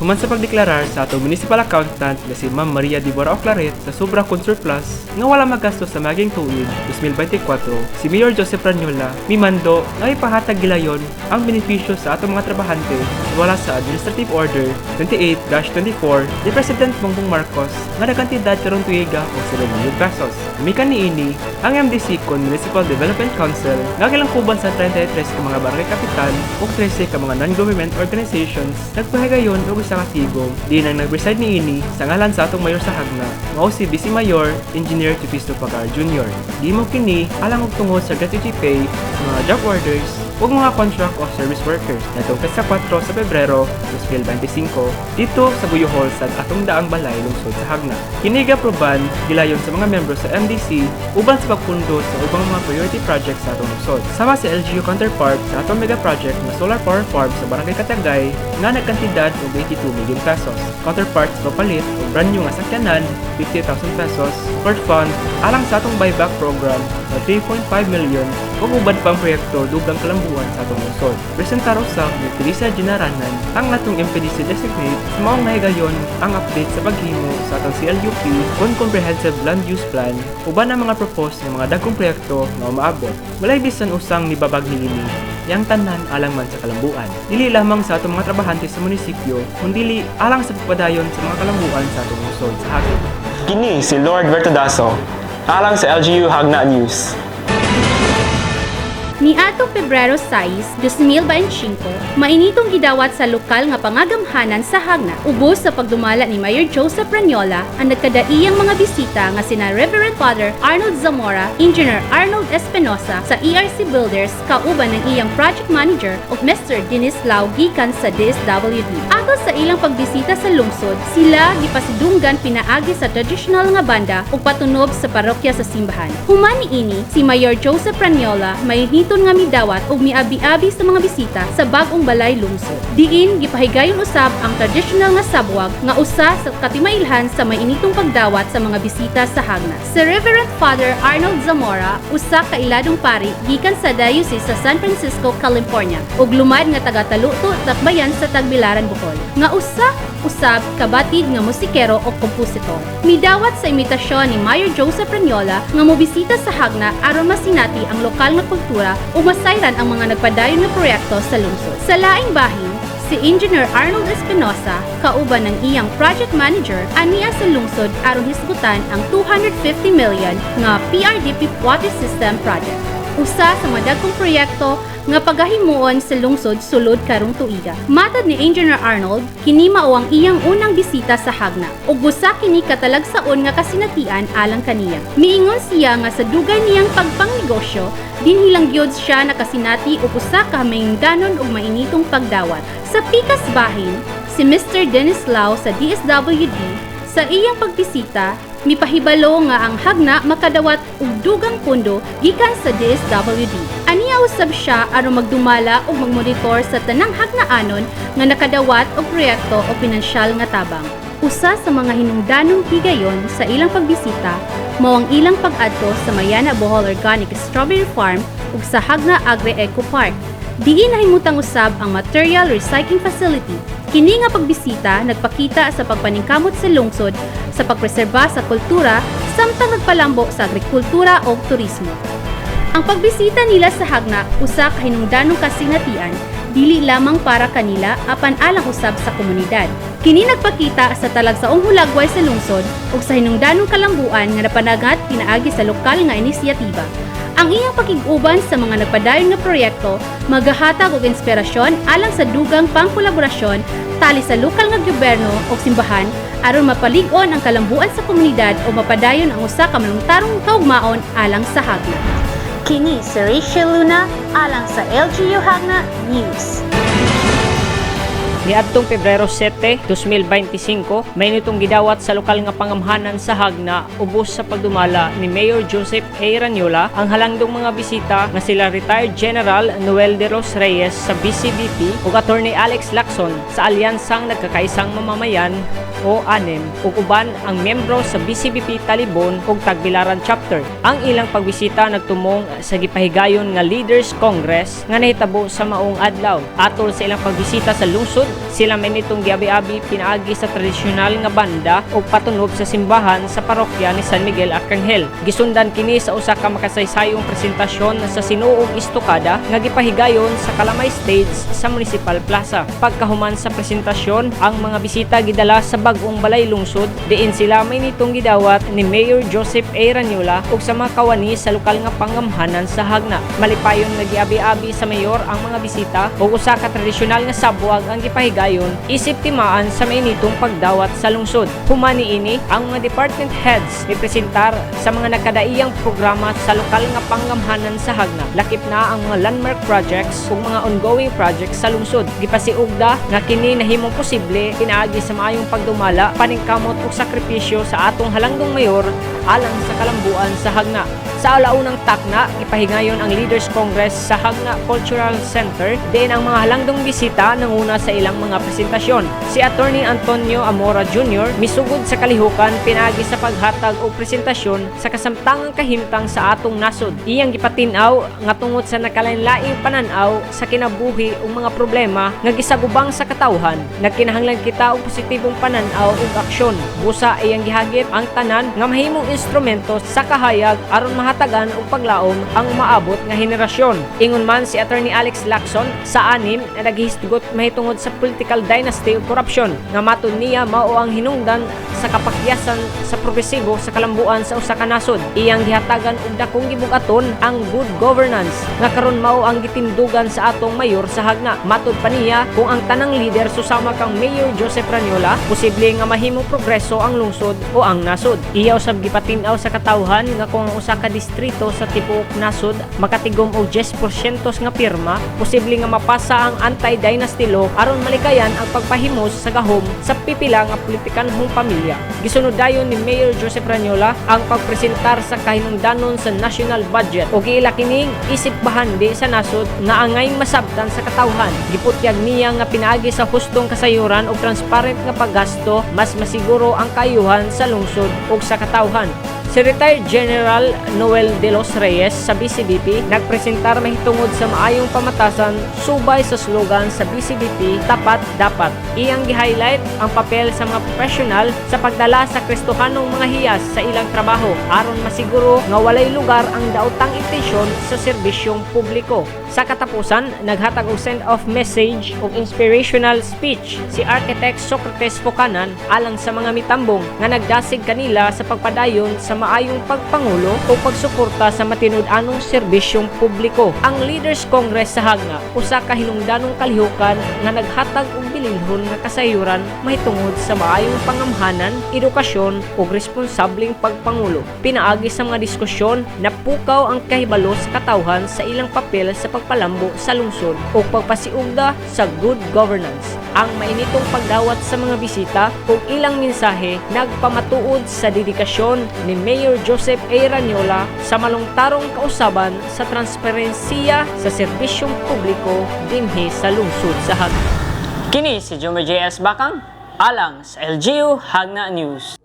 Human sa pagdeklarar sa atong municipal accountant na si Ma'am Maria Dibora Oclaret sa sobra kong surplus nga wala magastos sa maging tuig 2024, si Mayor Joseph Ranyola mimando nga ipahatag gilayon ang benepisyo sa atong mga trabahante wala sa Administrative Order 28-24 ni President Bongbong Marcos nga nagkantidad karong tuiga o 7 million pesos. Mikan niini ang MDC kon Municipal Development Council nga gilangkuban sa 33 ka mga barangay kapital ug 13 ka mga non-government organizations nagpahigayon og usa ka tigom. Di nang nag-reside niini sa ngalan sa atong mayor sa Hagna, mao si Vice Mayor Engineer Tipisto Pagar Jr. Di mo kini alang og tungod sa gratuity pay sa mga job orders ug mga contract of service workers natong sa 4 sa Pebrero 2025 dito sa Buyo Hall sa atong daang balay lungsod sa Hagna. Kini ga-aproban gilayon sa mga miyembro sa MDC uban sa pagpundo sa ubang mga priority projects sa atong lungsod. Sama sa LGU counterpart sa atong mega project na solar power farm sa Barangay Katagay nga nagkantidad og 82 million pesos. Counterpart sa papalit og brand new nga sakyanan 50,000 pesos. Support fund alang sa atong buyback program na 3.5 million ug uban pang proyekto dugang kalambuan sa atong lungsod. Presentar usab ni Teresa Ginaranan ang atong MPDC designate sa maong nahigayon ang update sa paghimo sa atong CLUP kon Comprehensive Land Use Plan uban ang mga propose nga mga dagkong proyekto nga umaabot. Walay bisan usang nibabag niini yang tanan alang man sa kalambuan. Dili lamang sa atong mga trabahante sa munisipyo, kundi alang sa pagpadayon sa mga kalambuan sa atong lungsod sa Hagna. Kini si Lord Bertodaso, alang sa LGU Hagna News. Niadtong Pebrero 6, 2025, mainitong gidawat sa lokal nga pangagamhanan sa Hagna. Ubos sa pagdumala ni Mayor Joseph Ranyola ang nagkadaiyang mga bisita nga sina Reverend Father Arnold Zamora, Engineer Arnold Espinosa sa ERC Builders kauban ng iyang project manager ug Mr. Dennis Lau gikan sa DSWD. Ato sa ilang pagbisita sa lungsod, sila gipasidunggan pinaagi sa traditional nga banda ug patunob sa parokya sa simbahan. Human niini si Mayor Joseph Ranyola mainito nga midawat ug miabi-abi sa mga bisita sa bag-ong balay lungsod. Diin gipahigayon usab ang traditional nga sabwag nga usa sa katimailhan sa mainitong pagdawat sa mga bisita sa Hagna. Si Reverend Father Arnold Zamora, usa ka iladong pari gikan sa Diocese sa San Francisco, California, ug lumad nga taga-Taluto, Tacbayan sa Tagbilaran, Bohol. Nga usab kabatid nga musikero o kompositor. Midawat sa imitasyon ni Mayor Joseph Ranyola nga mobisita sa Hagna aron masinati ang lokal nga kultura o masayran ang mga nagpadayon nga proyekto sa lungsod. Sa laing bahin, si Engineer Arnold Espinosa, kauban ng iyang project manager, aniya sa lungsod aron hisgutan ang 250 million nga PRDP water system project. Usa sa madagkong proyekto nga pagahimuon sa lungsod sulod karong tuiga. Matod ni Engineer Arnold, kini mao ang iyang unang bisita sa Hagna ug busa kini katalagsaon nga kasinatian alang kaniya. Miingon siya nga sa dugay niyang pagpangnegosyo, dinhilang gyud siya nakasinati og usa ka maingganon ug mainitong pagdawat. Sa pikas bahin, si Mr. Dennis Lau sa DSWD sa iyang pagbisita mipahibalo nga ang Hagna makadawat og dugang pundo gikan sa DSWD. Aniya usab siya aron magdumala ug magmonitor sa tanang Hagnaanon nga nakadawat og proyekto o pinansyal nga tabang. Usa sa mga hinungdanong higayon sa ilang pagbisita mao ang ilang pag-adto sa Mayana Bohol Organic Strawberry Farm ug sa Hagna Agri-Eco Park. Diin nahimutang usab ang Material Recycling Facility. Kini nga pagbisita nagpakita sa pagpaningkamot sa lungsod sa pagpreserba sa kultura samtang nagpalambo sa agrikultura o turismo. Ang pagbisita nila sa Hagna usa ka hinungdanong kasinatian dili lamang para kanila apan alang usab sa komunidad. Kini nagpakita sa talagsaong hulagway sa lungsod ug sa hinungdanong kalambuan nga napanagat pinaagi sa lokal nga inisyatiba. Ang iyang pakig-uban sa mga nagpadayon nga proyekto magahatag og inspirasyon alang sa dugang pangkolaborasyon tali sa lokal nga gobyerno o simbahan aron mapalig-on ang kalambuan sa komunidad o mapadayon ang usa ka malungtarong kaugmaon alang sa Hagna. Kini si Rachel Luna alang sa LGU Hagna News. Niadtong Pebrero 7, 2025, may nitong gidawat sa lokal nga pangamhanan sa Hagna ubos sa pagdumala ni Mayor Joseph A. Ranyola ang halangdong mga bisita nga sila Retired General Noel de Los Reyes sa BCBP ug Attorney Alex Lacson sa alyansang nagkakaisang mamamayan o ANEM ug uban ang miyembro sa BCBP Talibon ug Tagbilaran Chapter. Ang ilang pagbisita nagtumong sa gipahigayon nga Leaders Congress nga nahitabo sa maong adlaw. Atol sa ilang pagbisita sa lungsod, sila may nitong giabi-abi pinaagi sa tradisyonal nga banda ug patunob sa simbahan sa parokya ni San Miguel Arcangel. Gisundan kini sa usa ka makasaysayong presentasyon sa sinuong istokada nga gipahigayon sa Kalamay Stage sa Municipal Plaza. Pagkahuman sa presentasyon, ang mga bisita gidala sa bag-ong balay lungsod, diin sila may nitong gidawat ni Mayor Joseph A. Ranyola ug sa mga kawani sa lokal nga pangamhanan sa Hagna. Malipayon nga giabi-abi sa mayor ang mga bisita ug usa ka tradisyonal nga sabwag ang gipahigayon isip timaan sa may nitong pagdawat sa lungsod. Human niini ang mga department heads representar sa mga nagkadaiyang programa sa lokal nga pangamhanan sa Hagna. Lakip na ang mga landmark projects ug mga ongoing projects sa lungsod. Gipasiugda nga kini nahimong posible pinaagi sa maayong pagdumala, paningkamot ug sakripisyo sa atong halangdong mayor alang sa kalambuan sa Hagna. Sa alaunang takna, ipahingayon ang Leaders Congress sa Hagna Cultural Center, diin ang mga halangdong bisita nanguna sa ilang mga presentasyon. Si Attorney Antonio Amora Jr. misugod sa kalihukan pinaagi sa paghatag o presentasyon sa kasamtangang kahimtang sa atong nasod. Iyang gipatinaw nga tungod sa nakalainlaing pananaw sa kinabuhi ug mga problema nga gisagubang sa katawhan, nagkinahanglan kita og positibong pananaw ug aksyon. Busa iyang gihagit ang tanan nga mahimong instrumento sa kahayag aron mahatagan og paglaom ang umaabot nga henerasyon. Ingon man si Attorney Alex Lacson sa anim na naghihisgot mahitungod sa political dynasty ug korupsyon nga matud niya mao ang hinungdan sa kapakyasan sa progresibo sa kalambuan sa usa ka nasod. Iyang gihatagan og dakong gibugaton ang good governance nga karon mao ang gitindugan sa atong mayor sa Hagna. Matud pa niya kung ang tanang leader susama kang Mayor Joseph Ranyola, posible nga mahimong progreso ang lungsod o ang nasod. Iyaw sab gipatinaw sa katawhan nga kung ang usa ka distrito sa tibuok nasod makatigom og 10% nga pirma, posible nga mapasa ang anti-dynasty law aron malikayan ang pagpahimos sa gahom sa pipila nga politikanhong pamilya. Gisunod dayon ni Mayor Joseph Ranyola ang pagpresentar sa kahinungdanon sa national budget o giila kining isip bahandi sa nasod nga angay masabtan sa katawhan. Giputyag niya nga pinaagi sa hustong kasayuran o transparent nga paggasto mas masiguro ang kayuhan sa lungsod o sa katawhan. Si Retired General Noel de los Reyes sa BCBP nagpresentar mahitungod sa maayong pamatasan subay sa slogan sa BCBP, Tapat Dapat. Iyang gi-highlight ang papel sa mga profesional sa pagdala sa kristohanong mga hiyas sa ilang trabaho aron masiguro nga walay lugar ang daotang intensyon sa serbisyong publiko. Sa katapusan, naghatag og send-off message o inspirational speech si Architect Socrates Focanan alang sa mga mitambong nga nagdasig kanila sa pagpadayon sa maayong pagpangulo o pagsuporta sa matinud-anong serbisyong publiko. Ang Leaders Congress sa Hagna, usa ka hinungdanong kalihukan nga naghatag og bilinhon nga kasayuran mahitungod sa maayong pangamhanan, edukasyon ug responsableng pagpangulo. Pinaagi sa mga diskusyon, napukaw ang kahibalo sa katawhan sa ilang papel sa pagpalambo sa lungsod o pagpasiugda sa good governance. Ang mainitong pagdawat sa mga bisita ug ilang mensahe nagpamatuod sa dedikasyon ni Mayor Joseph A. Ranyola sa malungtarong kausaban sa transparensiya sa serbisyong publiko dinhi sa lungsod sa Hagna. Kini si Jomer J.S. Bakang, alang sa LGU Hagna News.